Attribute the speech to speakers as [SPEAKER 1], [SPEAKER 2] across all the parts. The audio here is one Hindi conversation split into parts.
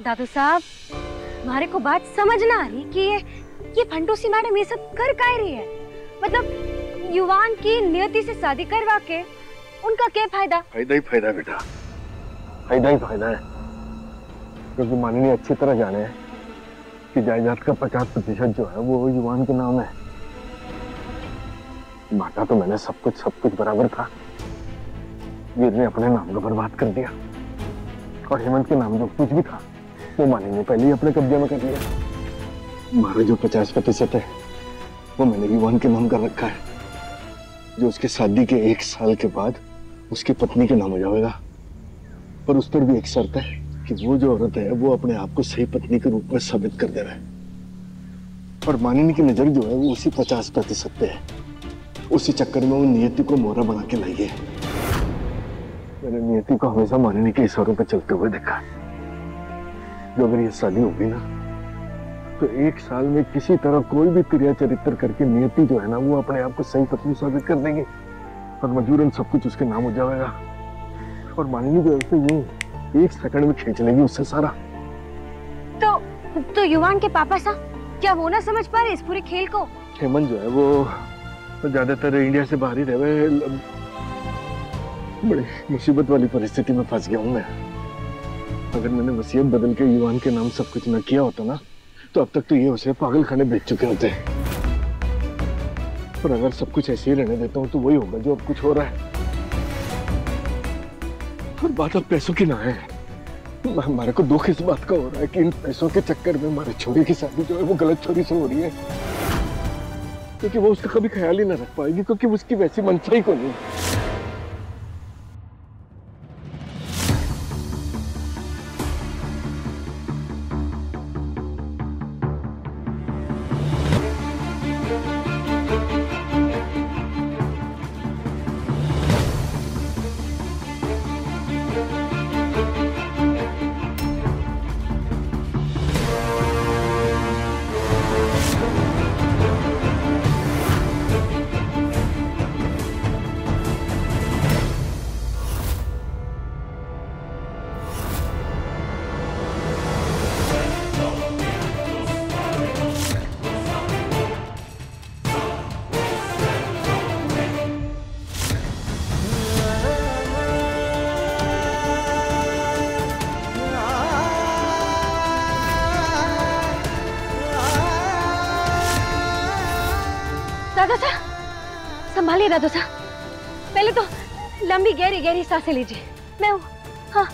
[SPEAKER 1] दादू साहब, हमारे को बात समझ ना आ रही कि ये फंटूसी मैडम ये सब कर क्या रही है। मतलब युवान की नियति से शादी करवा के उनका क्या फायदा?
[SPEAKER 2] फायदा ही फायदा बेटा, फायदा ही फायदा है। क्योंकि माननीय अच्छी तरह जाने हैं कि जायदाद का 50% जो है वो युवान के नाम है। बांटा तो मैंने सब कुछ बराबर था। वीर ने अपने नाम को बर्बाद कर दिया और हेमंत के नाम जो कुछ भी था वो मानी ने पहले ही अपने कब्जे में कर लिया। हमारा जो 50% है वो मैंने युवान के नाम कर रखा है, जो उसके शादी के 1 साल के बाद उसकी पत्नी के नाम हो जाएगा। पर उस पर भी एक शर्त है कि वो जो औरत है वो अपने आप को सही पत्नी के रूप में साबित कर दे रहा है। और मानिनी की नजर जो है वो उसी 50% पे है। उसी चक्कर में वो नियति को मोहरा बना के लाई है। मैंने नियति को हमेशा मानिनी के इशारों पर चलते हुए देखा है। जो अगर ये शादी होगी ना तो 1 साल में किसी तरह कोई भी क्रिया चरित्र करके नियति जो है ना वो अपने आप को सही पत्नी साबित कर देंगे और मजबूरन सब कुछ उसके नाम हो जाएगा। और मानिनी जो है ये 1 सेकंड में खींच लेगी उससे सारा।
[SPEAKER 1] तो युवान के पापा साहब क्या वो ना समझ पा रहे इस पूरे खेल को?
[SPEAKER 2] हेमंत जो है वो तो ज्यादातर इंडिया से बाहर ही रहे। बड़ी मुसीबत वाली परिस्थिति में फंस गया हूं मैं। अगर मैंने वसीयत बदल के युवान के नाम सब कुछ न किया होता ना तो अब तक तो ये उसे पागल खाने भेज चुके होते। पर अगर सब कुछ ऐसे ही रहने देता हूँ तो वही होगा जो अब कुछ हो रहा है। और बात अब पैसों की ना है। हमारे को दुख इस बात का हो रहा है कि इन पैसों के चक्कर में हमारे छोरी की शादी जो है वो गलत छोरी से हो रही है। क्योंकि वो उसका कभी ख्याल ही ना रख पाएगी, क्योंकि उसकी वैसी मनसा ही को नहीं।
[SPEAKER 1] संभालिए दादू साहब, पहले तो लंबी गहरी गहरी सांसें लीजिए। मैं हूँ। हाँ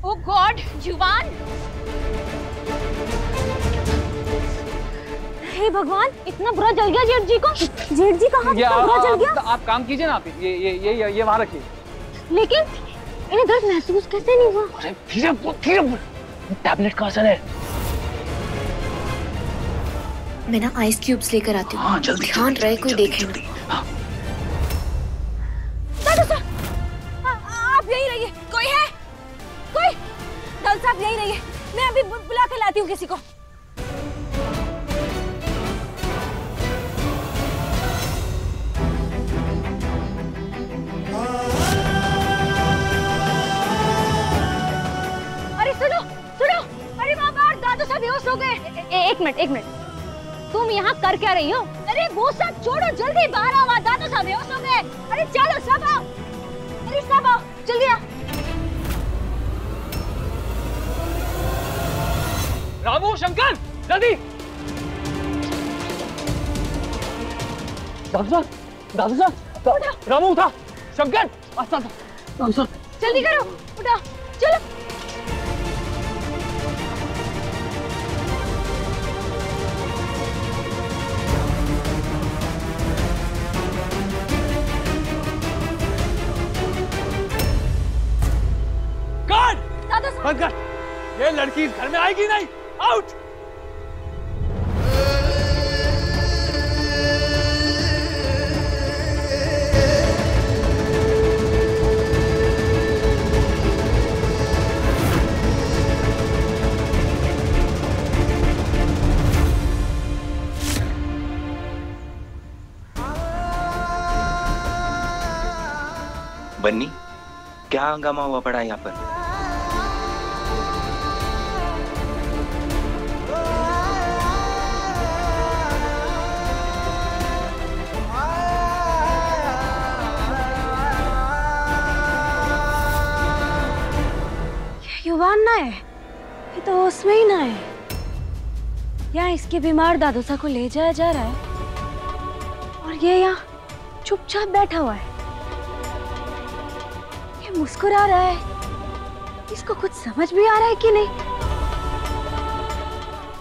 [SPEAKER 3] ओह गॉड, जुबान!
[SPEAKER 1] हे भगवान, इतना बुरा जल गया जेठ जी को। जेठ जी कहाँ इतना बुरा जल गया?
[SPEAKER 4] आप काम कीजिए ना, आप ये वहाँ रखिए।
[SPEAKER 1] लेकिन इन्हें दर्द महसूस कैसे नहीं हुआ?
[SPEAKER 4] अरे धीरे टैबलेट का असर है।
[SPEAKER 5] मैं ना आइस क्यूब्स लेकर आती हूँ।
[SPEAKER 4] हाँ जल्दी,
[SPEAKER 5] ध्यान रहे कोई देखे ना।
[SPEAKER 1] आप यही रहिए। कोई है? कोई? डॉक्टर साहब यही रहिए, मैं अभी बुला के लाती हूँ किसी को। बेहोश हो गए। एक मिनट, तुम यहाँ कर क्या रही हो? अरे वो सब छोड़ो, जल्दी बाहर आओ। दादू साहब बेहोश हो गए। अरे चलो सब आओ, अरे सब आओ, जल्दी आओ।
[SPEAKER 4] रामू, शंकर, जल्दी। दादू साहब, रामू उठा। शंकर, दादू साहब
[SPEAKER 1] जल्दी करो, उठाओ, चलो।
[SPEAKER 4] बंद कर, ये लड़की इस घर में आएगी नहीं। आउट।
[SPEAKER 6] बन्नी, क्या हंगामा हुआ पड़ा यहाँ पर?
[SPEAKER 1] युवान ना है, ये तो उसमें ही ना है। यहाँ इसके बीमार दादोसा को ले जाया जा रहा है और ये यहाँ चुपचाप बैठा हुआ है। ये मुस्कुरा रहा है, इसको कुछ समझ भी आ रहा है कि नहीं?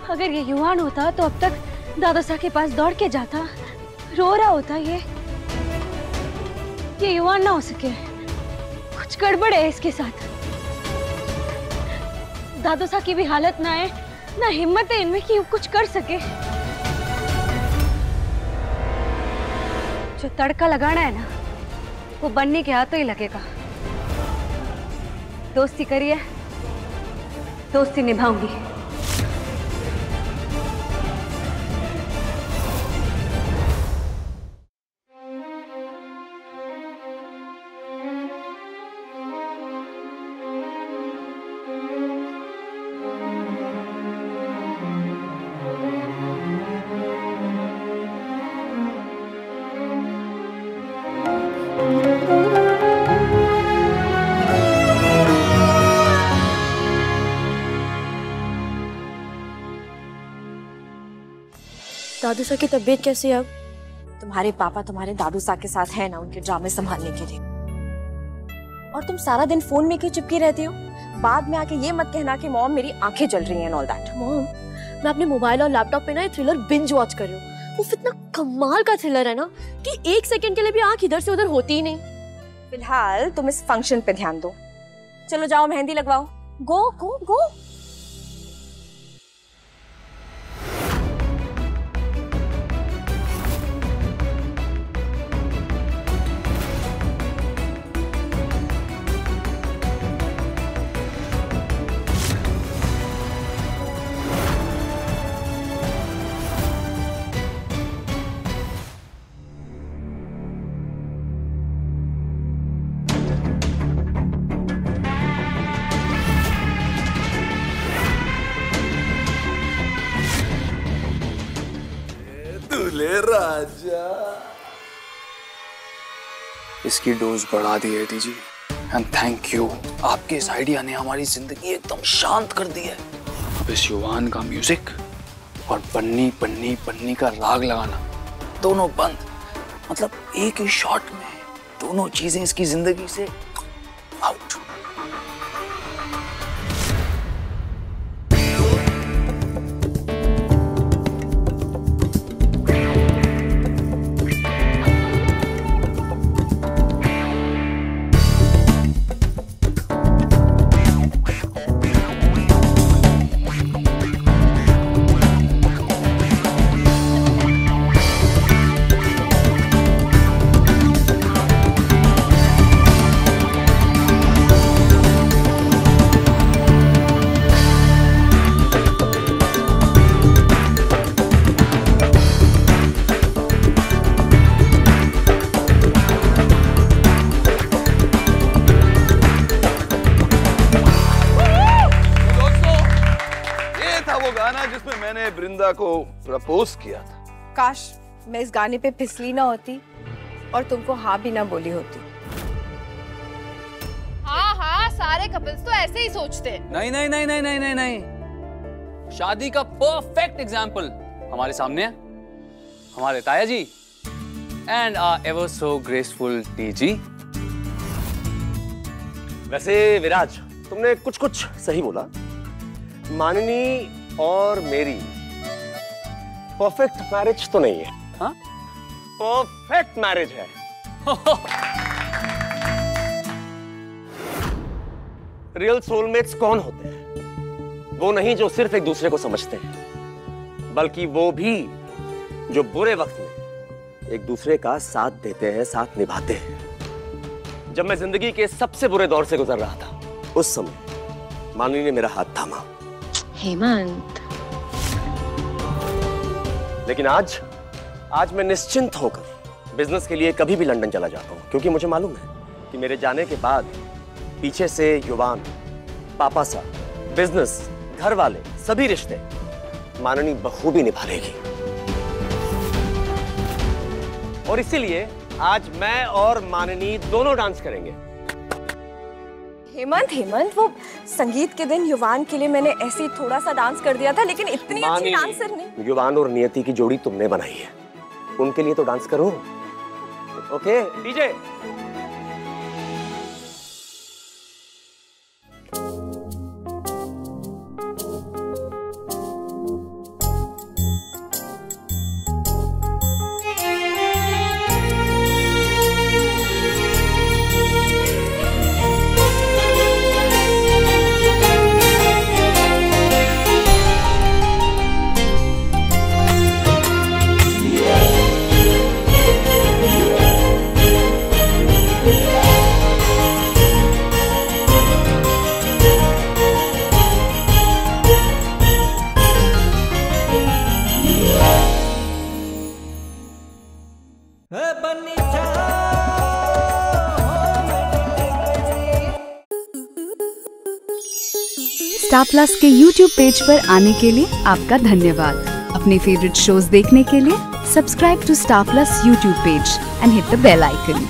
[SPEAKER 1] अगर ये युवान होता तो अब तक दादोसा के पास दौड़ के जाता, रो रहा होता। ये युवान ना हो सके, कुछ गड़बड़ है इसके साथ। दादोसा की भी हालत ना है, ना हिम्मत है इनमें कि कुछ कर सके। जो तड़का लगाना है ना, वो बन्नी के हाथों ही लगेगा। दोस्ती करिए, दोस्ती निभाऊंगी।
[SPEAKER 5] दादूसा की तबीयत कैसी है अब?
[SPEAKER 7] तुम्हारे पापा तुम्हारे दादूसा के साथ है ना, उनके ड्रामे संभालने के लिए। और तुम सारा दिन फोन में क्यों चिपकी रहती हो? बाद में आके ये मत कहना कि मॉम मेरी आंखें जल रही हैं एंड ऑल दैट।
[SPEAKER 5] मॉम, मैं अपने मोबाइल और लैपटॉप पे ना ये थ्रिलर बिंज वॉच कर रही हूँ। वो इतना कमाल का थ्रिलर है ना कि एक सेकंड के लिए भी आंख इधर से उधर होती ही नहीं।
[SPEAKER 7] फिलहाल तुम इस फंक्शन पे ध्यान दो। चलो जाओ मेहंदी लगवाओ। गो गो गो।
[SPEAKER 8] राजा, इसकी डोज बढ़ा दी है जी, एंड थैंक यू। आपके इस आइडिया ने हमारी जिंदगी एकदम शांत कर दी है। अब इस युवान का म्यूजिक और बन्नी बन्नी बन्नी का राग लगाना दोनों बंद। मतलब एक ही शॉट में दोनों चीजें इसकी जिंदगी से आउट।
[SPEAKER 9] जिसमें मैंने बृंदा को प्रपोज किया था।
[SPEAKER 7] काश मैं इस गाने पे फिसली ना होती और तुमको हाँ भी ना बोली होती।
[SPEAKER 3] हाँ हाँ, सारे कपल्स तो ऐसे ही सोचते हैं।
[SPEAKER 4] नहीं नहीं नहीं नहीं नहीं नहीं नहीं, शादी का परफेक्ट एग्जाम्पल हमारे सामने है। हमारे ताया जी एंड एवर सो ग्रेसफुल टी जी।
[SPEAKER 10] वैसे विराज, तुमने कुछ कुछ सही बोला। माननी और मेरी परफेक्ट मैरिज तो नहीं है। हाँ? परफेक्ट मैरिज है। रियल सोलमेट्स कौन होते हैं? वो नहीं जो सिर्फ एक दूसरे को समझते हैं, बल्कि वो भी जो बुरे वक्त में एक दूसरे का साथ देते हैं, साथ निभाते हैं। जब मैं जिंदगी के सबसे बुरे दौर से गुजर रहा था, उस समय माननी ने मेरा हाथ थामा।
[SPEAKER 5] हेमंत,
[SPEAKER 10] लेकिन आज मैं निश्चिंत होकर बिजनेस के लिए कभी भी लंदन चला जाता हूँ, क्योंकि मुझे मालूम है कि मेरे जाने के बाद पीछे से युवान, पापा सा, बिजनेस, घर वाले, सभी रिश्ते माननी बखूबी निभा लेगी। और इसीलिए आज मैं और माननी दोनों डांस करेंगे।
[SPEAKER 7] हेमंत, वो संगीत के दिन युवान के लिए मैंने ऐसे ही थोड़ा सा डांस कर दिया था, लेकिन इतनी अच्छी डांसर नहीं।
[SPEAKER 10] युवान और नियति की जोड़ी तुमने बनाई है, उनके लिए तो डांस करो। Okay DJ.
[SPEAKER 11] स्टार प्लस के YouTube पेज पर आने के लिए आपका धन्यवाद। अपने फेवरेट शोज देखने के लिए subscribe to Star Plus YouTube page and hit the bell icon.